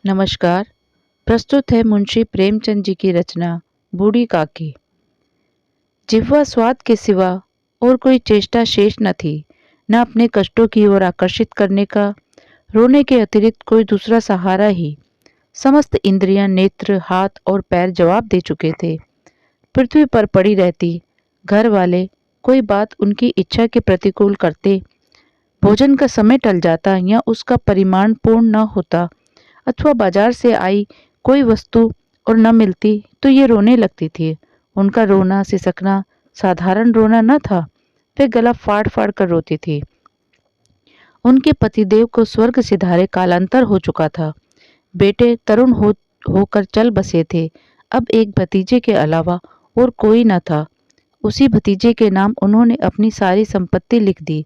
नमस्कार। प्रस्तुत है मुंशी प्रेमचंद जी की रचना बूढ़ी काकी। जिह्वा स्वाद के सिवा और कोई चेष्टा शेष न थी, न अपने कष्टों की ओर आकर्षित करने का, रोने के अतिरिक्त कोई दूसरा सहारा ही। समस्त इंद्रियां, नेत्र, हाथ और पैर जवाब दे चुके थे। पृथ्वी पर पड़ी रहती, घर वाले कोई बात उनकी इच्छा के प्रतिकूल करते, भोजन का समय टल जाता या उसका परिमाण पूर्ण न होता, अथवा बाजार से आई कोई वस्तु और न मिलती तो ये रोने लगती थी। उनका रोना सिसकना साधारण रोना न था, वे गला फाड़ फाड़ कर रोती थी। उनके पतिदेव को स्वर्ग सिधारे कालांतर हो चुका था। बेटे तरुण होकर चल बसे थे। अब एक भतीजे के अलावा और कोई न था। उसी भतीजे के नाम उन्होंने अपनी सारी संपत्ति लिख दी।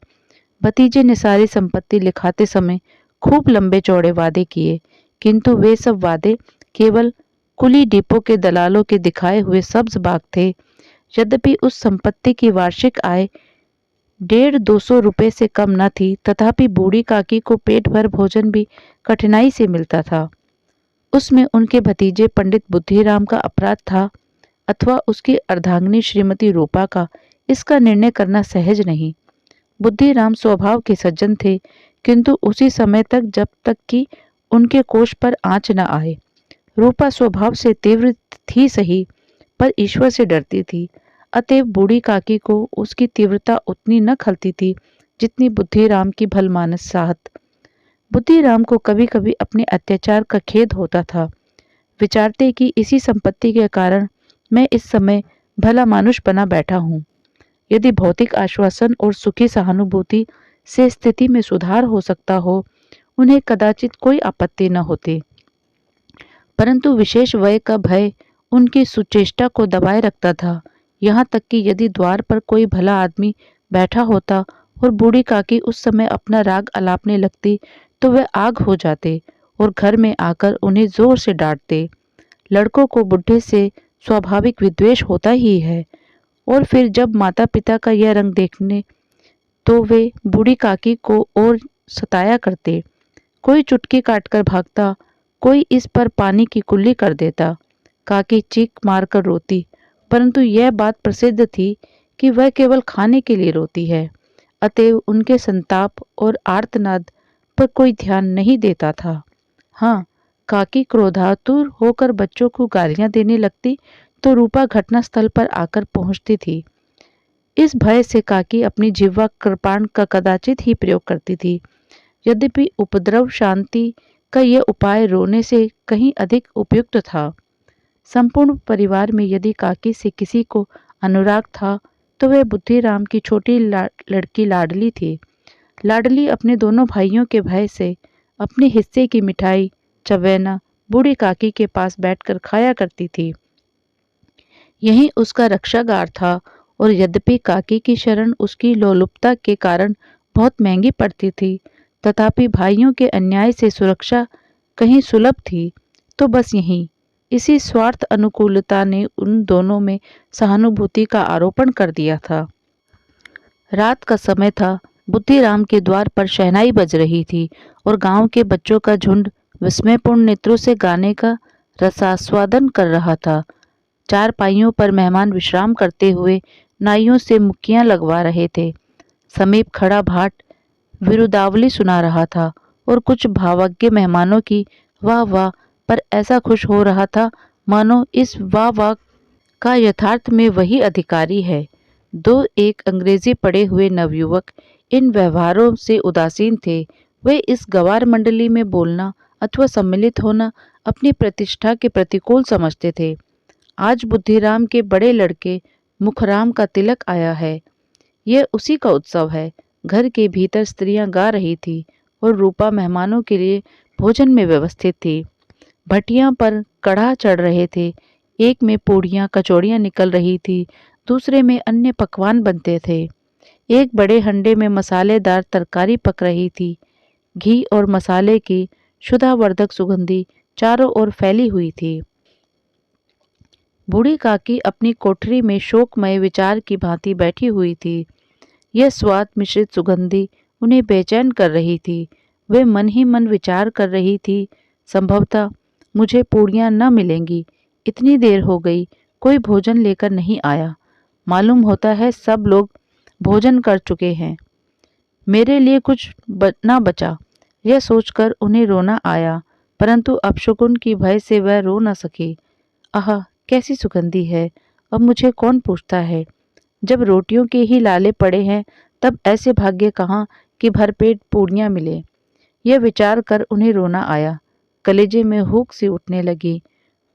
भतीजे ने सारी संपत्ति लिखाते समय खूब लंबे चौड़े वादे किए, किंतु वे सब वादे केवल कुली डिपो के दलालों के दिखाए हुए सब्ज बाग थे। यद्यपि उस संपत्ति की वार्षिक आय 150-200 रुपये से कम न थी, तथापि बूढ़ी काकी को पेट भर भोजन भी कठिनाई से मिलता था। उसमें उनके भतीजे पंडित बुद्धिराम का अपराध था अथवा उसकी अर्धांगिनी श्रीमती रूपा का, इसका निर्णय करना सहज नहीं। बुद्धिराम स्वभाव के सज्जन थे, किंतु उसी समय तक जब तक कि उनके कोष पर आंच न आए। रूपा स्वभाव से तीव्र थी सही, पर ईश्वर से डरती थी। अतएव बूढ़ी काकी को उसकी तीव्रता उतनी न खलती थी जितनी बुद्धिराम की भलमानस साहत। बुद्धिराम को कभी कभी अपने अत्याचार का खेद होता था। विचारते कि इसी संपत्ति के कारण मैं इस समय भला मानुष बना बैठा हूँ। यदि भौतिक आश्वासन और सुखी सहानुभूति से स्थिति में सुधार हो सकता हो, उन्हें कदाचित कोई आपत्ति न होती, परंतु विशेष वय का भय उनकी सुचेष्टा को दबाए रखता था। यहाँ तक कि यदि द्वार पर कोई भला आदमी बैठा होता और बूढ़ी काकी उस समय अपना राग अलापने लगती, तो वे आग हो जाते और घर में आकर उन्हें जोर से डांटते। लड़कों को बुढ़े से स्वाभाविक विद्वेष होता ही है, और फिर जब माता पिता का यह रंग देखने तो वे बूढ़ी काकी को और सताया करते। कोई चुटकी काटकर भागता, कोई इस पर पानी की कुल्ली कर देता। काकी चीख मारकर रोती, परंतु यह बात प्रसिद्ध थी कि वह केवल खाने के लिए रोती है। अतएव उनके संताप और आर्तनाद पर कोई ध्यान नहीं देता था। हाँ, काकी क्रोधातुर होकर बच्चों को गालियां देने लगती तो रूपा घटनास्थल पर आकर पहुंचती थी। इस भय से काकी अपनी जिह्वा कृपाण का कदाचित ही प्रयोग करती थी। यद्यपि उपद्रव शांति का यह उपाय रोने से कहीं अधिक उपयुक्त था। संपूर्ण परिवार में यदि काकी से किसी को अनुराग था तो वह बुद्धिराम की छोटी लड़की लाडली थी। लाडली अपने दोनों भाइयों के भय से अपने हिस्से की मिठाई चवैना बूढ़ी काकी के पास बैठकर खाया करती थी। यही उसका रक्षागार था, और यद्यपि काकी की शरण उसकी लोलुपता के कारण बहुत महंगी पड़ती थी, तथापि भाइयों के अन्याय से सुरक्षा कहीं सुलभ थी। तो बस यही इसी स्वार्थ अनुकूलता ने उन दोनों में सहानुभूति का आरोपण कर दिया था। रात का समय था। बुद्धिराम के द्वार पर शहनाई बज रही थी और गांव के बच्चों का झुंड विस्मयपूर्ण नेत्रों से गाने का रसास्वादन कर रहा था। चार पाइयों पर मेहमान विश्राम करते हुए नाइयों से मुक्कियां लगवा रहे थे। समीप खड़ा भाट विरुदावली सुना रहा था और कुछ भावज्ञ मेहमानों की वाह वाह पर ऐसा खुश हो रहा था मानो इस वाह वाह का यथार्थ में वही अधिकारी है। दो एक अंग्रेजी पढ़े हुए नवयुवक इन व्यवहारों से उदासीन थे। वे इस गवार मंडली में बोलना अथवा सम्मिलित होना अपनी प्रतिष्ठा के प्रतिकूल समझते थे। आज बुद्धिराम के बड़े लड़के मुखराम का तिलक आया है, यह उसी का उत्सव है। घर के भीतर स्त्रियां गा रही थी और रूपा मेहमानों के लिए भोजन में व्यवस्थित थी। भटियां पर कढ़ा चढ़ रहे थे। एक में पूड़ियां कचौड़ियां निकल रही थी, दूसरे में अन्य पकवान बनते थे। एक बड़े हंडे में मसालेदार तरकारी पक रही थी। घी और मसाले की क्षुधावर्धक सुगंधी चारों ओर फैली हुई थी। बूढ़ी काकी अपनी कोठरी में शोकमय विचार की भांति बैठी हुई थी। यह स्वाद मिश्रित सुगंधी उन्हें बेचैन कर रही थी। वे मन ही मन विचार कर रही थी, संभवतः मुझे पूड़ियाँ न मिलेंगी। इतनी देर हो गई, कोई भोजन लेकर नहीं आया। मालूम होता है सब लोग भोजन कर चुके हैं। मेरे लिए कुछ ना बचा। यह सोचकर उन्हें रोना आया, परंतु अपशकुन की भय से वह रो न सकी। आह! कैसी सुगंधी है! अब मुझे कौन पूछता है? जब रोटियों के ही लाले पड़े हैं, तब ऐसे भाग्य कहाँ कि भरपेट पूड़ियाँ मिले। यह विचार कर उन्हें रोना आया। कलेजे में हुक सी उठने लगी,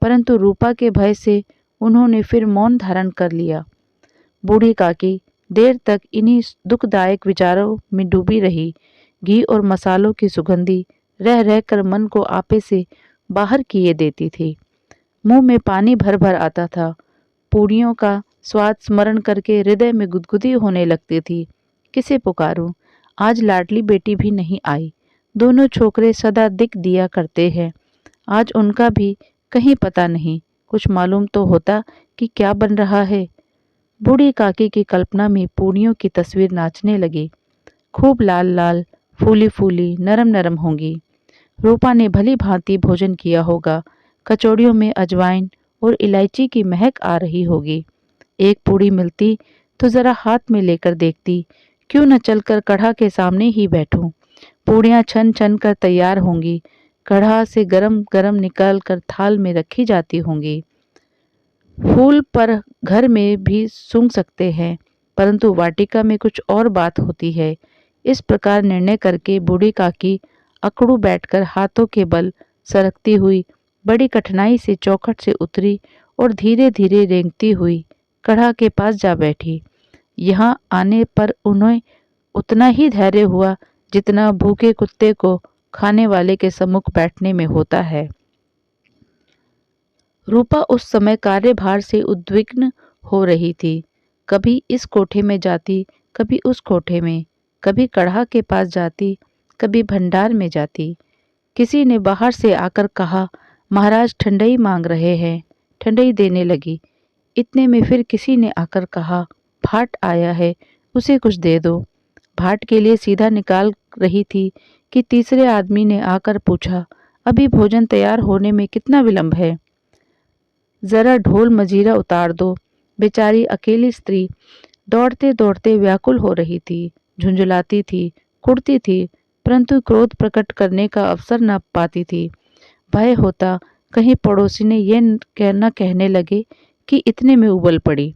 परंतु रूपा के भय से उन्होंने फिर मौन धारण कर लिया। बूढ़ी काकी देर तक इन्हीं दुखदायक विचारों में डूबी रही। घी और मसालों की सुगंधी रह रहकर मन को आपे से बाहर किए देती थी। मुंह में पानी भर भर आता था। पूड़ियों का स्वाद स्मरण करके हृदय में गुदगुदी होने लगती थी। किसे पुकारूं? आज लाडली बेटी भी नहीं आई। दोनों छोकरे सदा दिख दिया करते हैं, आज उनका भी कहीं पता नहीं। कुछ मालूम तो होता कि क्या बन रहा है। बूढ़ी काकी की कल्पना में पूड़ियों की तस्वीर नाचने लगी। खूब लाल लाल, फूली फूली, नरम नरम होंगी। रूपा ने भली भांति भोजन किया होगा। कचौड़ियों में अजवाइन और इलायची की महक आ रही होगी। एक पूड़ी मिलती तो जरा हाथ में लेकर देखती। क्यों न चलकर कढ़ा के सामने ही बैठूं। पूड़ियाँ छन छन कर तैयार होंगी। कढ़ा से गरम गरम निकाल कर थाल में रखी जाती होंगी। फूल पर घर में भी सूंघ सकते हैं, परंतु वाटिका में कुछ और बात होती है। इस प्रकार निर्णय करके बूढ़ी काकी अकड़ू बैठकर हाथों के बल सरकती हुई बड़ी कठिनाई से चौखट से उतरी और धीरे धीरे रेंगती हुई कढ़ा के पास जा बैठी। यहाँ आने पर उन्हें उतना ही धैर्य हुआ जितना भूखे कुत्ते को खाने वाले के सम्मुख बैठने में होता है। रूपा उस समय कार्यभार से उद्विग्न हो रही थी। कभी इस कोठे में जाती, कभी उस कोठे में, कभी कढ़ा के पास जाती, कभी भंडार में जाती। किसी ने बाहर से आकर कहा, महाराज ठंडई मांग रहे हैं। ठंडई देने लगी। इतने में फिर किसी ने आकर कहा, भाट आया है, उसे कुछ दे दो। भाट के लिए सीधा निकाल रही थी कि तीसरे आदमी ने आकर पूछा, अभी भोजन तैयार होने में कितना विलंब है? जरा ढोल मजीरा उतार दो। बेचारी अकेली स्त्री दौड़ते दौड़ते व्याकुल हो रही थी, झुंझुलाती थी, कुड़ती थी, परंतु क्रोध प्रकट करने का अवसर न पाती थी। भय होता कहीं पड़ोसी ने ये न कहने लगे कि इतने में उबल पड़ी।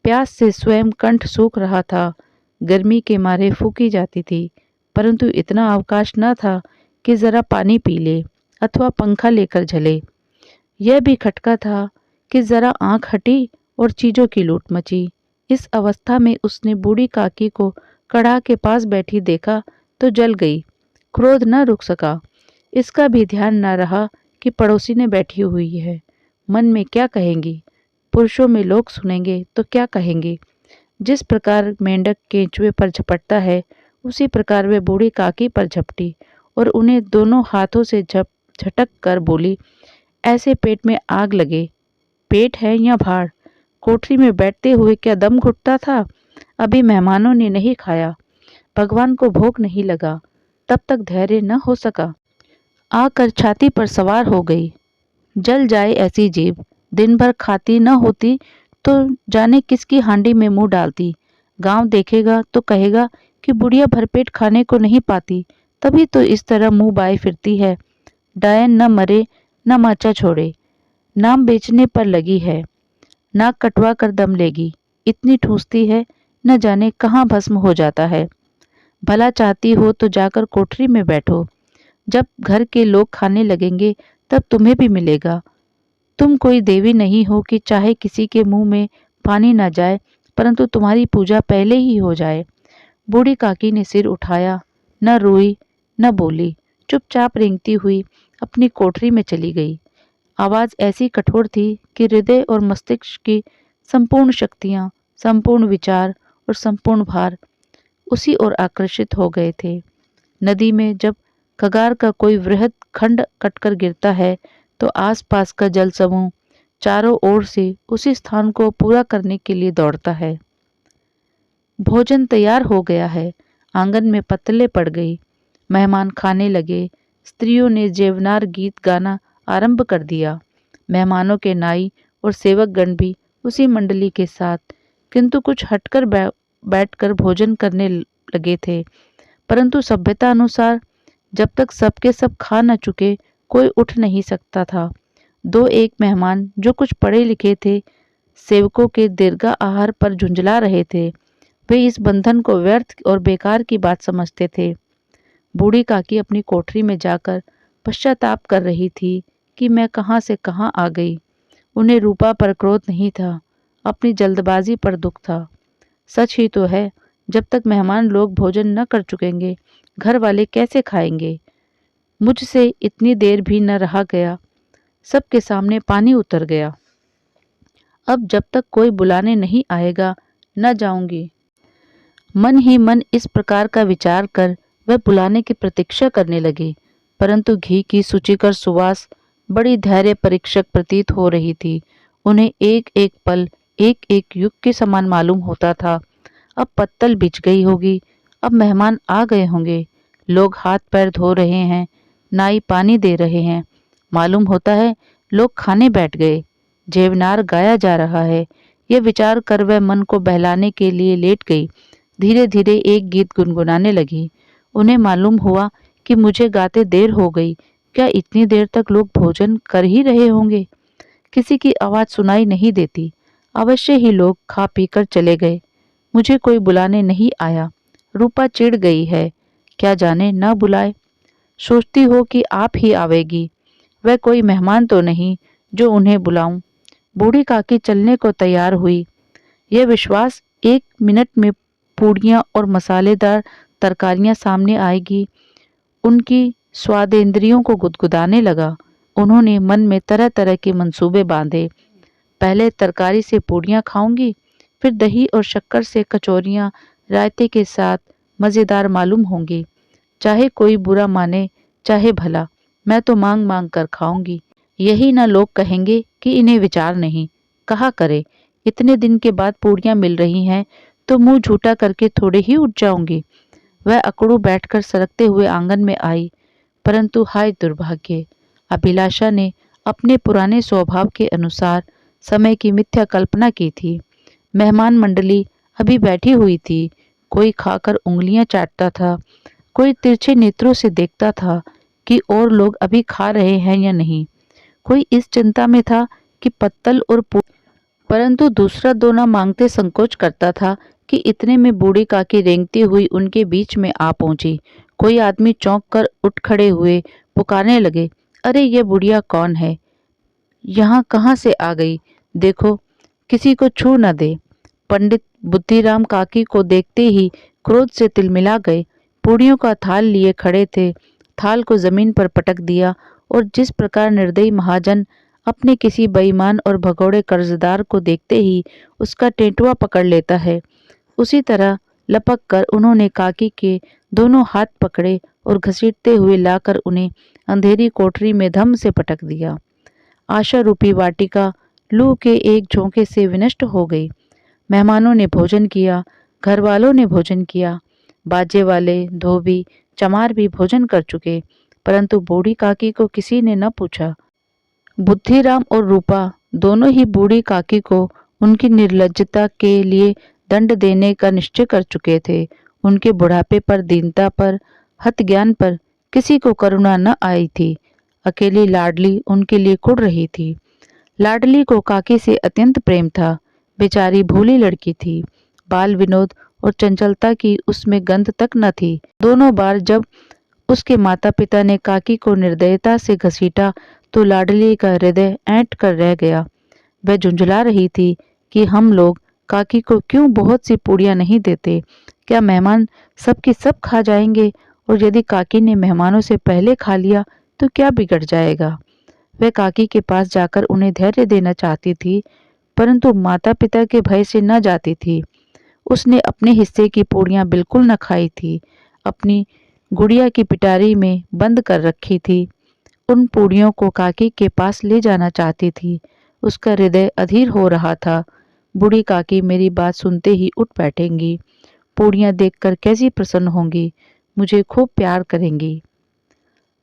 प्यास से स्वयं कंठ सूख रहा था, गर्मी के मारे फूकी जाती थी, परंतु इतना अवकाश न था कि जरा पानी पी ले अथवा पंखा लेकर झले। यह भी खटका था कि जरा आंख हटी और चीजों की लूट मची। इस अवस्था में उसने बूढ़ी काकी को कढ़ा के पास बैठी देखा तो जल गई। क्रोध न रुक सका। इसका भी ध्यान न रहा कि पड़ोसी ने बैठी हुई है। मन में क्या कहेंगी? पुरुषों में लोग सुनेंगे तो क्या कहेंगे? जिस प्रकार मेंढक केंचुए पर झपटता है, उसी प्रकार वे बूढ़ी काकी पर झपटी और उन्हें दोनों हाथों से झटक कर बोली, ऐसे पेट में आग लगे। पेट है या भाड़? कोठरी में बैठते हुए क्या दम घुटता था? अभी मेहमानों ने नहीं खाया, भगवान को भोग नहीं लगा, तब तक धैर्य न हो सका। आकर छाती पर सवार हो गई। जल जाए ऐसी जीभ, दिन भर खाती न होती तो जाने किसकी हांडी में मुंह डालती। गांव देखेगा तो कहेगा कि बुढ़िया भरपेट खाने को नहीं पाती, तभी तो इस तरह मुंह बाए फिरती है। डायन न मरे न माचा छोड़े, नाम बेचने पर लगी है। नाक कटवा कर दम लेगी, इतनी ठूसती है न जाने कहाँ भस्म हो जाता है। भला चाहती हो तो जाकर कोठरी में बैठो, जब घर के लोग खाने लगेंगे तब तुम्हें भी मिलेगा। तुम कोई देवी नहीं हो कि चाहे किसी के मुंह में पानी न जाए, परंतु तुम्हारी पूजा पहले ही हो जाए। बूढ़ी काकी ने सिर उठाया, न रोई न बोली, चुपचाप रेंगती हुई अपनी कोठरी में चली गई। आवाज ऐसी कठोर थी कि हृदय और मस्तिष्क की संपूर्ण शक्तियां, संपूर्ण विचार और संपूर्ण भार उसी ओर आकर्षित हो गए थे। नदी में जब कगार का कोई वृहद खंड कटकर गिरता है तो आसपास का जल समूह चारों ओर से उसी स्थान को पूरा करने के लिए दौड़ता है। भोजन तैयार हो गया है। आंगन में पत्तलें पड़ गई। मेहमान खाने लगे। स्त्रियों ने जेवनार गीत गाना आरंभ कर दिया। मेहमानों के नाई और सेवक गण भी उसी मंडली के साथ, किंतु कुछ हटकर बैठकर भोजन करने लगे थे। परंतु सभ्यता अनुसार जब तक सबके सब खा न चुके कोई उठ नहीं सकता था। दो एक मेहमान जो कुछ पढ़े लिखे थे, सेवकों के दीर्घा आहार पर झुंझला रहे थे। वे इस बंधन को व्यर्थ और बेकार की बात समझते थे। बूढ़ी काकी अपनी कोठरी में जाकर पश्चाताप कर रही थी कि मैं कहाँ से कहाँ आ गई। उन्हें रूपा पर क्रोध नहीं था, अपनी जल्दबाजी पर दुख था। सच ही तो है, जब तक मेहमान लोग भोजन न कर चुकेंगे घर वाले कैसे खाएंगे। मुझसे इतनी देर भी न रहा गया, सबके सामने पानी उतर गया। अब जब तक कोई बुलाने नहीं आएगा न जाऊंगी। मन ही मन इस प्रकार का विचार कर वह बुलाने की प्रतीक्षा करने लगे, परंतु घी की सुचिकर सुवास बड़ी धैर्य परीक्षक प्रतीत हो रही थी। उन्हें एक एक पल एक एक युग के समान मालूम होता था। अब पत्तल बिछ गई होगी, अब मेहमान आ गए होंगे, लोग हाथ पैर धो रहे हैं, नाई पानी दे रहे हैं, मालूम होता है लोग खाने बैठ गए, जेवनार गाया जा रहा है। यह विचार कर वह मन को बहलाने के लिए लेट गई। धीरे धीरे एक गीत गुनगुनाने लगी। उन्हें मालूम हुआ कि मुझे गाते देर हो गई। क्या इतनी देर तक लोग भोजन कर ही रहे होंगे? किसी की आवाज सुनाई नहीं देती। अवश्य ही लोग खा पीकर चले गए। मुझे कोई बुलाने नहीं आया। रूपा चिढ़ गई है, क्या जाने न बुलाए। सोचती हो कि आप ही आवेगी। वह कोई मेहमान तो नहीं जो उन्हें बुलाऊं। बूढ़ी काकी चलने को तैयार हुई। यह विश्वास 1 मिनट में पूड़ियाँ और मसालेदार तरकारियाँ सामने आएगी उनकी स्वादेंद्रियों को गुदगुदाने लगा। उन्होंने मन में तरह तरह के मंसूबे बांधे। पहले तरकारी से पूड़ियाँ खाऊंगी, फिर दही और शक्कर से कचौरियाँ रायते के साथ मज़ेदार मालूम होंगी। चाहे कोई बुरा माने चाहे भला, मैं तो मांग मांग कर खाऊंगी। यही ना लोग कहेंगे कि इन्हें विचार नहीं। कहा करे, इतने दिन के बाद पूड़ियाँ मिल रही हैं तो मुंह झूठा करके थोड़े ही उठ जाऊंगी। वह अकड़ू बैठकर सरकते हुए आंगन में आई, परंतु हाय दुर्भाग्य, अभिलाषा ने अपने पुराने स्वभाव के अनुसार समय की मिथ्या कल्पना की थी। मेहमान मंडली अभी बैठी हुई थी। कोई खाकर उंगलियां चाटता था, कोई तिरछे नेत्रों से देखता था कि और लोग अभी खा रहे हैं या नहीं। कोई इस चिंता में था कि पत्तल और परंतु दूसरा दोना मांगते संकोच करता था कि इतने में बूढ़ी काकी रेंगती हुई उनके बीच में आ पहुंची। कोई आदमी चौंक कर उठ खड़े हुए पुकारने लगे, अरे ये बुढ़िया कौन है? यहाँ कहाँ से आ गई? देखो किसी को छू न दे। पंडित बुद्धिराम काकी को देखते ही क्रोध से तिलमिला गए। पूड़ियों का थाल लिए खड़े थे। थाल को जमीन पर पटक दिया और जिस प्रकार निर्दयी महाजन अपने किसी बेईमान और भगोड़े कर्जदार को देखते ही उसका टेंटुआ पकड़ लेता है, उसी तरह लपक कर उन्होंने काकी के दोनों हाथ पकड़े और घसीटते हुए लाकर उन्हें अंधेरी कोठरी में धम से पटक दिया। आशा रूपी वाटिका लू के एक झोंके से विनष्ट हो गई। मेहमानों ने भोजन किया, घर वालों ने भोजन किया, बाजे वाले, धोबी, चमार भी भोजन कर चुके, परंतु बूढ़ी काकी को किसी ने न पूछा। बुद्धिराम और रूपा दोनों ही बूढ़ी काकी को उनकी निर्लज्जता के लिए दंड देने का निश्चय कर चुके थे। उनके बुढ़ापे पर, दीनता पर, हत ज्ञान पर किसी को करुणा न आई थी। अकेली लाडली उनके लिए कुढ़ रही थी। लाडली को काकी से अत्यंत प्रेम था। बेचारी भोली लड़की थी। बाल विनोद और चंचलता की उसमें गंध तक न थी। दोनों बार जब उसके माता पिता ने काकी को निर्दयता से घसीटा तो लाडली का हृदय ऐंठ कर रह गया। वह झुंझला रही थी कि हम लोग काकी को क्यों बहुत सी पूड़ियाँ नहीं देते। क्या मेहमान सब की सब खा जाएंगे? और यदि काकी ने मेहमानों से पहले खा लिया तो क्या बिगड़ जाएगा? वह काकी के पास जाकर उन्हें धैर्य देना चाहती थी, परंतु माता पिता के भय से न जाती थी। उसने अपने हिस्से की पूड़ियाँ बिल्कुल न खाई थी। अपनी गुड़िया की पिटारी में बंद कर रखी थी। उन पूड़ियों को काकी के पास ले जाना चाहती थी। उसका हृदय अधीर हो रहा था। बूढ़ी काकी मेरी बात सुनते ही उठ बैठेंगी, पूड़ियाँ देखकर कैसी प्रसन्न होंगी, मुझे खूब प्यार करेंगी।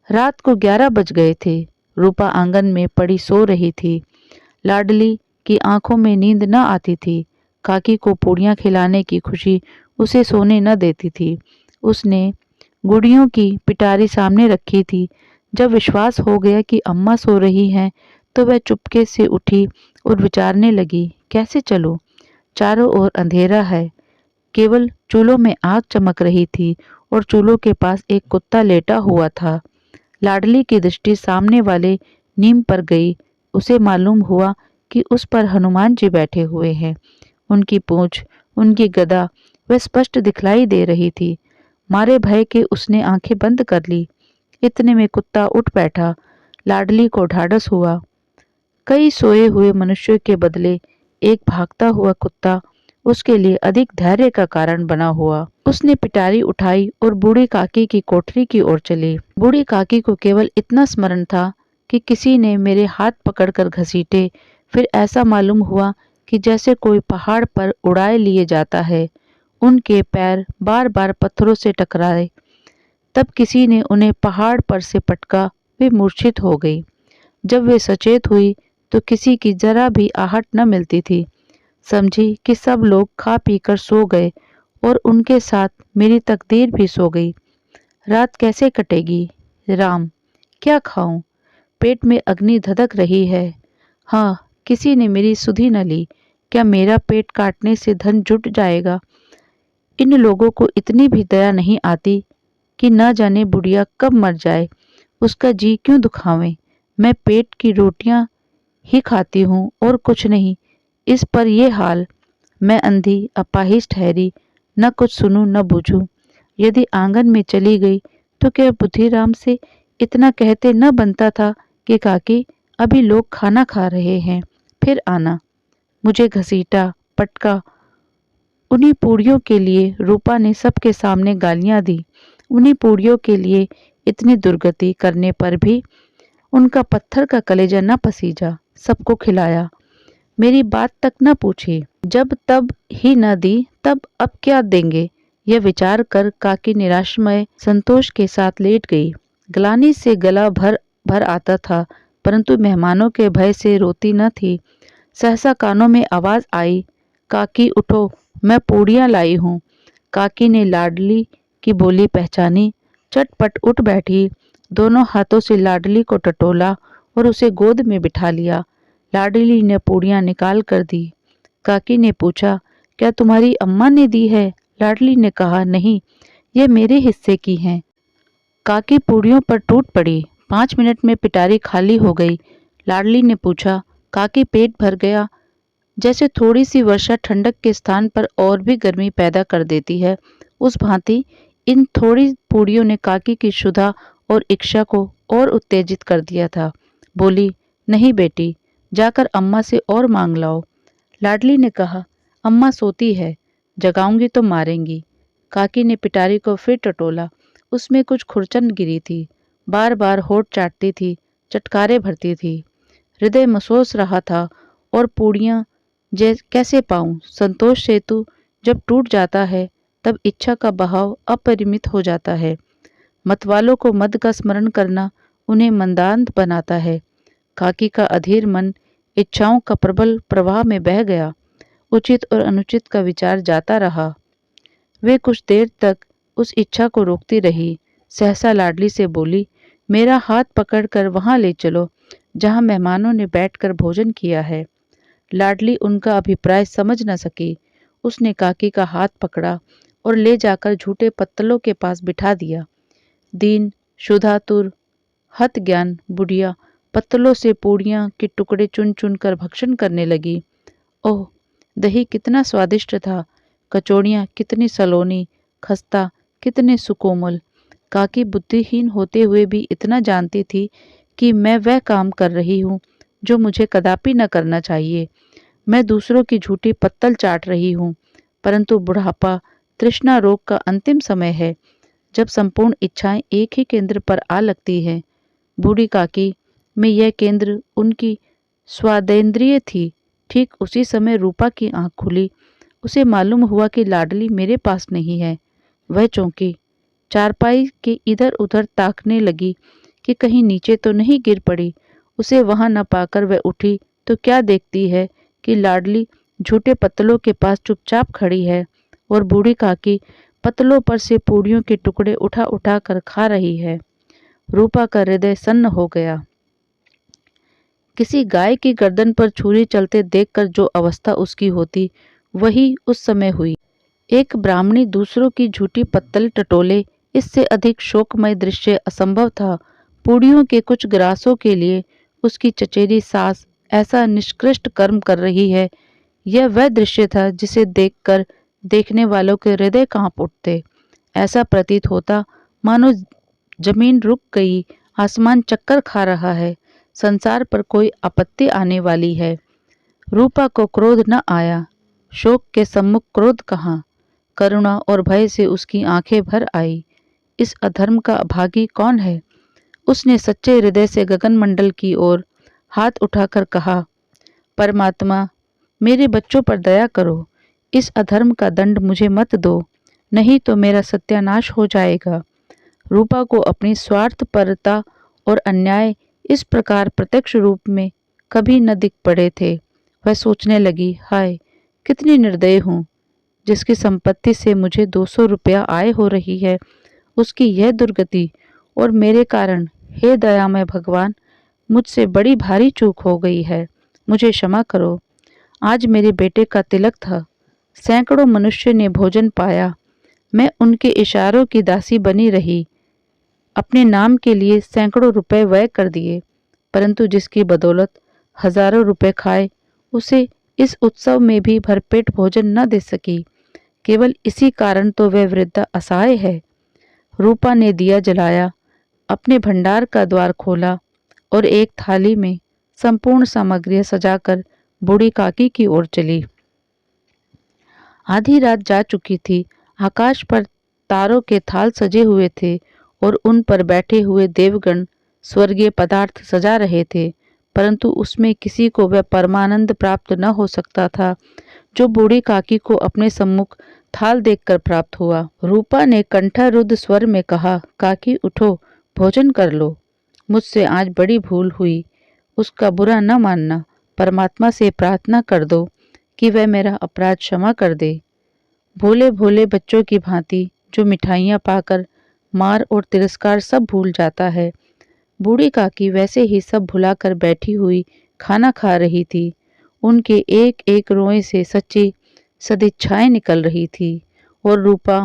रात को 11 बज गए थे। रूपा आंगन में पड़ी सो रही थी। लाडली की आंखों में नींद न आती थी। काकी को पूड़ियाँ खिलाने की खुशी उसे सोने न देती थी। उसने गुड़ियों की पिटारी सामने रखी थी। जब विश्वास हो गया कि अम्मा सो रही हैं, तो वह चुपके से उठी और विचारने लगी, कैसे चलूं? चारों ओर अंधेरा है। केवल चूल्हों में आग चमक रही थी और चूल्हों के पास एक कुत्ता लेटा हुआ था। लाडली की दृष्टि सामने वाले नीम पर गई। उसे मालूम हुआ कि उस पर हनुमान जी बैठे हुए हैं। उनकी पूंछ, उनकी गदा वह स्पष्ट दिखलाई दे रही थी। मारे भय के उसने आंखें बंद कर ली। इतने में कुत्ता उठ बैठा। लाडली को ढाढ़स हुआ। कई सोए हुए मनुष्यों के बदले एक भागता हुआ कुत्ता उसके लिए अधिक धैर्य का कारण बना हुआ। उसने पिटारी उठाई और बूढ़ी काकी की कोठरी की ओर चली। बूढ़ी काकी को केवल इतना स्मरण था कि किसी ने मेरे हाथ पकड़कर घसीटे। फिर ऐसा मालूम हुआ कि जैसे कोई पहाड़ पर उड़ाए लिए जाता है। उनके पैर बार बार पत्थरों से टकराए। तब किसी ने उन्हें पहाड़ पर से पटका। वे मूर्छित हो गई। जब वे सचेत हुई तो किसी की जरा भी आहट न मिलती थी। समझी कि सब लोग खा पीकर सो गए और उनके साथ मेरी तकदीर भी सो गई। रात कैसे कटेगी? राम, क्या खाऊं? पेट में अग्नि धधक रही है। हाँ, किसी ने मेरी सुधि न ली। क्या मेरा पेट काटने से धन जुट जाएगा? इन लोगों को इतनी भी दया नहीं आती कि न जाने बुढ़िया कब मर जाए, उसका जी क्यों दुखावें। मैं पेट की रोटियां ही खाती हूँ और कुछ नहीं। इस पर यह हाल। मैं अंधी अपाहिज ठहरी, न कुछ सुनूं न बूझूं। यदि आंगन में चली गई तो क्या बुद्धिराम से इतना कहते न बनता था कि काकी, अभी लोग खाना खा रहे हैं, फिर आना। मुझे घसीटा, पटका। उन्हीं पूड़ियों के लिए रूपा ने सबके सामने गालियां दी। उन्हीं पूड़ियों के लिए इतनी दुर्गति करने पर भी उनका पत्थर का कलेजा न पसीजा। सबको खिलाया, मेरी बात तक न पूछी। जब तब ही न दी, तब अब क्या देंगे? यह विचार कर काकी निराशमय संतोष के साथ लेट गई। ग्लानि से गला भर भर आता था, परंतु मेहमानों के भय से रोती न थी। सहसा कानों में आवाज आई, काकी उठो, मैं पूड़ियाँ लाई हूँ। काकी ने लाडली की बोली पहचानी। चटपट उठ बैठी। दोनों हाथों से लाडली को टटोला और उसे गोद में बिठा लिया। लाडली ने पूड़ियाँ निकाल कर दी। काकी ने पूछा, क्या तुम्हारी अम्मा ने दी है? लाडली ने कहा, नहीं, ये मेरे हिस्से की हैं। काकी पूड़ियों पर टूट पड़ी। 5 मिनट में पिटारी खाली हो गई। लाडली ने पूछा, काकी पेट भर गया? जैसे थोड़ी सी वर्षा ठंडक के स्थान पर और भी गर्मी पैदा कर देती है, उस भांति इन थोड़ी पूड़ियों ने काकी की क्षुधा और इच्छा को और उत्तेजित कर दिया था। बोली, नहीं बेटी, जाकर अम्मा से और मांग लाओ। लाडली ने कहा, अम्मा सोती है, जगाऊंगी तो मारेंगी। काकी ने पिटारी को फिर टटोला। उसमें कुछ खुरचन गिरी थी। बार बार होठ चाटती थी, चटकारे भरती थी। हृदय मसोस रहा था और पूड़ियाँ कैसे पाऊं? संतोष सेतु जब टूट जाता है तब इच्छा का बहाव अपरिमित हो जाता है। मतवालों को मद का स्मरण करना उन्हें मंदांध बनाता है। काकी का अधीर मन इच्छाओं का प्रबल प्रवाह में बह गया। उचित और अनुचित का विचार जाता रहा। वे कुछ देर तक उस इच्छा को रोकती रही। सहसा लाडली से बोली, मेरा हाथ पकड़कर वहां ले चलो जहां मेहमानों ने बैठकर भोजन किया है। लाडली उनका अभिप्राय समझ न सकी। उसने काकी का हाथ पकड़ा और ले जाकर झूठे पत्तलों के पास बिठा दिया। दीन, शुधातुर, हत ज्ञान बुढ़िया पत्तलों से पूड़ियाँ के टुकड़े चुन चुन कर भक्षण करने लगी। ओह, दही कितना स्वादिष्ट था, कचौड़ियाँ कितनी सलोनी, खस्ता कितने सुकोमल। काकी बुद्धिहीन होते हुए भी इतना जानती थी कि मैं वह काम कर रही हूँ जो मुझे कदापि न करना चाहिए। मैं दूसरों की झूठी पत्तल चाट रही हूँ, परंतु बुढ़ापा तृष्णा रोग का अंतिम समय है, जब संपूर्ण इच्छाएं एक ही केंद्र पर आ लगती हैं। बूढ़ी काकी में यह केंद्र उनकी स्वादेंद्रिय थी। ठीक उसी समय रूपा की आंख खुली। उसे मालूम हुआ कि लाडली मेरे पास नहीं है। वह चौंकी, चारपाई के इधर उधर ताकने लगी कि कहीं नीचे तो नहीं गिर पड़ी। उसे वहां न पाकर वह उठी तो क्या देखती है कि लाडली झूठे पत्तलों के पास चुपचाप खड़ी है और बूढ़ी काकी पत्तलों पर से पूड़ियों के टुकड़े उठा उठा कर खा रही है। रूपा का हृदय सन्न हो गया। किसी गाय की गर्दन पर छुरी चलते देखकर जो अवस्था उसकी होती वही उस समय हुई। एक ब्राह्मणी दूसरों की झूठी पत्तल टटोले, इससे अधिक शोकमय दृश्य असंभव था। पूड़ियों के कुछ ग्रासों के लिए उसकी चचेरी सास ऐसा निष्कृष्ट कर्म कर रही है, यह वह दृश्य था जिसे देखकर देखने वालों के हृदय कांप उठते। ऐसा प्रतीत होता मानो जमीन रुक गई, आसमान चक्कर खा रहा है, संसार पर कोई आपत्ति आने वाली है। रूपा को क्रोध न आया। शोक के सम्मुख क्रोध कहाँ, करुणा और भय से उसकी आंखें भर आई। इस अधर्म का अभागी कौन है? उसने सच्चे हृदय से गगनमंडल की ओर हाथ उठाकर कहा, परमात्मा, मेरे बच्चों पर दया करो। इस अधर्म का दंड मुझे मत दो, नहीं तो मेरा सत्यानाश हो जाएगा। रूपा को अपनी स्वार्थपरता और अन्याय इस प्रकार प्रत्यक्ष रूप में कभी न दिख पड़े थे। वह सोचने लगी, हाय कितनी निर्दयी हूँ। जिसकी संपत्ति से मुझे 200 रुपया आय हो रही है, उसकी यह दुर्गति, और मेरे कारण, हे दयामय भगवान, मुझसे बड़ी भारी चूक हो गई है, मुझे क्षमा करो। आज मेरे बेटे का तिलक था, सैकड़ों मनुष्य ने भोजन पाया, मैं उनके इशारों की दासी बनी रही, अपने नाम के लिए सैकड़ों रुपए व्यय कर दिए, परंतु जिसकी बदौलत हजारों रुपए खाए, उसे इस उत्सव में भी भरपेट भोजन न दे सकी। केवल इसी कारण तो वह वृद्धा असहाय है। रूपा ने दिया जलाया, अपने भंडार का द्वार खोला और एक थाली में संपूर्ण सामग्री सजाकर बूढ़ी काकी की ओर चली। आधी रात जा चुकी थी। आकाश पर तारों के थाल सजे हुए थे और उन पर बैठे हुए देवगण स्वर्गीय पदार्थ सजा रहे थे, परंतु उसमें किसी को वह परमानंद प्राप्त न हो सकता था जो बूढ़ी काकी को अपने सम्मुख थाल देखकर प्राप्त हुआ। रूपा ने कंठारुद्ध स्वर में कहा, काकी उठो, भोजन कर लो। मुझसे आज बड़ी भूल हुई, उसका बुरा न मानना। परमात्मा से प्रार्थना कर दो कि वह मेरा अपराध क्षमा कर दे। भोले भोले बच्चों की भांति जो मिठाइयाँ पाकर मार और तिरस्कार सब भूल जाता है, बूढ़ी काकी वैसे ही सब भुलाकर बैठी हुई खाना खा रही थी। उनके एक एक रोए से सच्ची सदिच्छाएं निकल रही थी और रूपा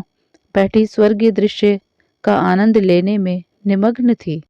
बैठी स्वर्गीय दृश्य का आनंद लेने में निमग्न थी।